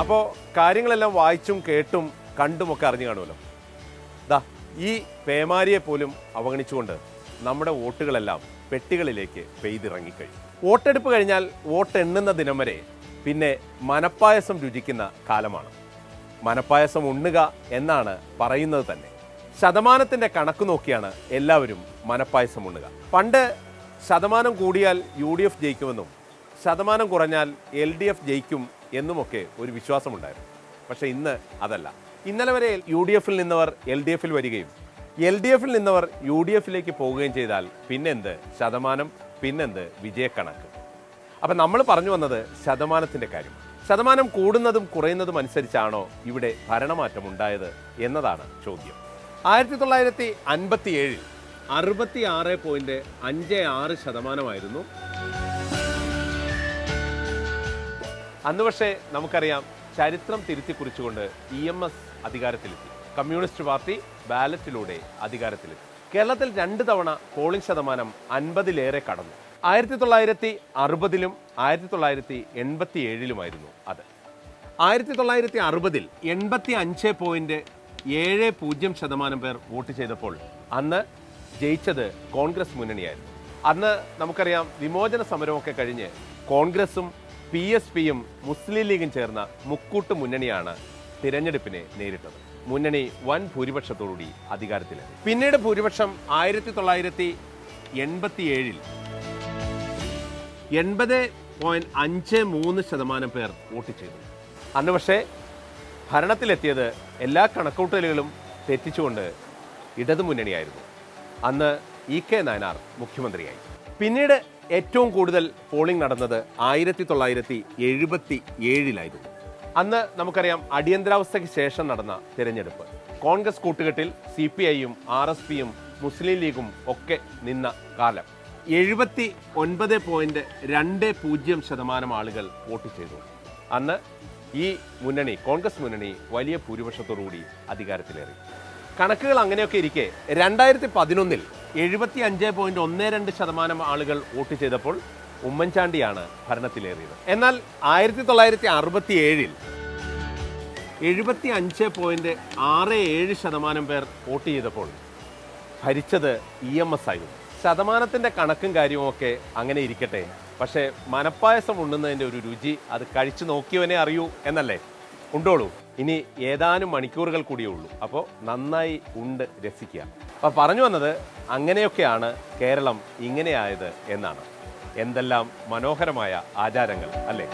അപ്പോൾ കാര്യങ്ങളെല്ലാം വായിച്ചും കേട്ടും കണ്ടുമൊക്കെ അറിഞ്ഞു കാണുമല്ലോ. ദാ ഈ പേമാരിയെ പോലും അവഗണിച്ചുകൊണ്ട് നമ്മുടെ വോട്ടുകളെല്ലാം പെട്ടികളിലേക്ക് പെയ്തിറങ്ങിക്കഴിഞ്ഞു. വോട്ടെടുപ്പ് കഴിഞ്ഞാൽ വോട്ട് എണ്ണുന്ന ദിനം വരെ പിന്നെ മനപ്പായസം രുചിക്കുന്ന കാലമാണ്. മനപ്പായസം ഉണ്ണുക എന്നാണ് പറയുന്നത് തന്നെ. ശതമാനത്തിൻ്റെ കണക്ക് നോക്കിയാണ് എല്ലാവരും മനപ്പായസം ഉണ്ണുക. പണ്ട് ശതമാനം കൂടിയാൽ UDF ജയിക്കുമെന്നും ശതമാനം കുറഞ്ഞാൽ LDF ജയിക്കും എന്നുമൊക്കെ ഒരു വിശ്വാസമുണ്ടായിരുന്നു. പക്ഷേ ഇന്ന് അതല്ല. ഇന്നലെ വരെ UDFൽ നിന്നവർ LDFൽ വരികയും LDFൽ നിന്നവർ UDFിലേക്ക് പോവുകയും ചെയ്താൽ പിന്നെന്ത് ശതമാനം, പിന്നെന്ത് വിജയക്കണക്ക്. അപ്പം നമ്മൾ പറഞ്ഞു വന്നത് ശതമാനത്തിൻ്റെ കാര്യം. ശതമാനം കൂടുന്നതും കുറയുന്നതും അനുസരിച്ചാണോ ഇവിടെ ഭരണമാറ്റം ഉണ്ടായത് എന്നതാണ് ചോദ്യം. 1957 66.56% അന്ന്. പക്ഷേ നമുക്കറിയാം, ചരിത്രം തിരുത്തി കുറിച്ചുകൊണ്ട് EMS അധികാരത്തിലെത്തി. കമ്മ്യൂണിസ്റ്റ് പാർട്ടി ബാലറ്റിലൂടെ അധികാരത്തിലെത്തി. കേരളത്തിൽ 2 തവണ പോളിംഗ് ശതമാനം 50-ലേറെ കടന്നു. 1960-ലും 1987-ലുമായിരുന്നു അത്. 1960-ൽ 85.70% പേർ വോട്ട് ചെയ്തപ്പോൾ അന്ന് ജയിച്ചത് കോൺഗ്രസ് മുന്നണിയായിരുന്നു. അന്ന് നമുക്കറിയാം, വിമോചന സമരമൊക്കെ കഴിഞ്ഞ് കോൺഗ്രസും PSPയും മുസ്ലിം ലീഗും ചേർന്ന മുക്കൂട്ട് മുന്നണിയാണ് തിരഞ്ഞെടുപ്പിനെ നേരിട്ടത്. മുന്നണി വൻ ഭൂരിപക്ഷത്തോടുകൂടി അധികാരത്തിലെത്തി. പിന്നീട് ഭൂരിപക്ഷം 1987-ൽ 80.53% പേർ വോട്ട് ചെയ്തു. അന്ന് പക്ഷേ ഭരണത്തിലെത്തിയത് എല്ലാ കണക്കൂട്ടലുകളും തെറ്റിച്ചുകൊണ്ട് ഇടതുമുന്നണിയായിരുന്നു. അന്ന് EK നായനാർ മുഖ്യമന്ത്രിയായി. പിന്നീട് ഏറ്റവും കൂടുതൽ പോളിംഗ് നടന്നത് 1977-ലായിരുന്നു. അന്ന് നമുക്കറിയാം, അടിയന്തരാവസ്ഥയ്ക്ക് ശേഷം നടന്ന തിരഞ്ഞെടുപ്പ്. കോൺഗ്രസ് കൂട്ടുകെട്ടിൽ CPIയും RSPയും മുസ്ലിം ലീഗും ഒക്കെ നിന്ന കാലം. 79.20% ആളുകൾ വോട്ട് ചെയ്തു. അന്ന് ഈ മുന്നണി, കോൺഗ്രസ് മുന്നണി, വലിയ ഭൂരിപക്ഷത്തോടുകൂടി അധികാരത്തിലേറി. കണക്കുകൾ അങ്ങനെയൊക്കെ ഇരിക്കെ 2011-ൽ 75.12% ആളുകൾ വോട്ട് ചെയ്തപ്പോൾ ഉമ്മൻചാണ്ടിയാണ് ഭരണത്തിലേറിയത്. എന്നാൽ 1967-ൽ 75.67% പേർ വോട്ട് ചെയ്തപ്പോൾ ഭരിച്ചത് EMS ആയിരുന്നു. ശതമാനത്തിൻ്റെ കണക്കും കാര്യവുമൊക്കെ അങ്ങനെ ഇരിക്കട്ടെ, പക്ഷേ മനപ്പായസം ഉണ്ണുന്നതിൻ്റെ ഒരു രുചി അത് കഴിച്ചു നോക്കിയവനെ അറിയൂ എന്നല്ലേ. ഉണ്ടോളൂ, ഇനി ഏതാനും മണിക്കൂറുകൾ കൂടിയേ ഉള്ളൂ. അപ്പോൾ നന്നായി ഉണ്ട് രസിക്കുക. അപ്പോൾ പറഞ്ഞു വന്നത്, അങ്ങനെയൊക്കെയാണ് കേരളം ഇങ്ങനെയായത് എന്നാണ്. എന്തെല്ലാം മനോഹരമായ ആചാരങ്ങൾ അല്ലേ.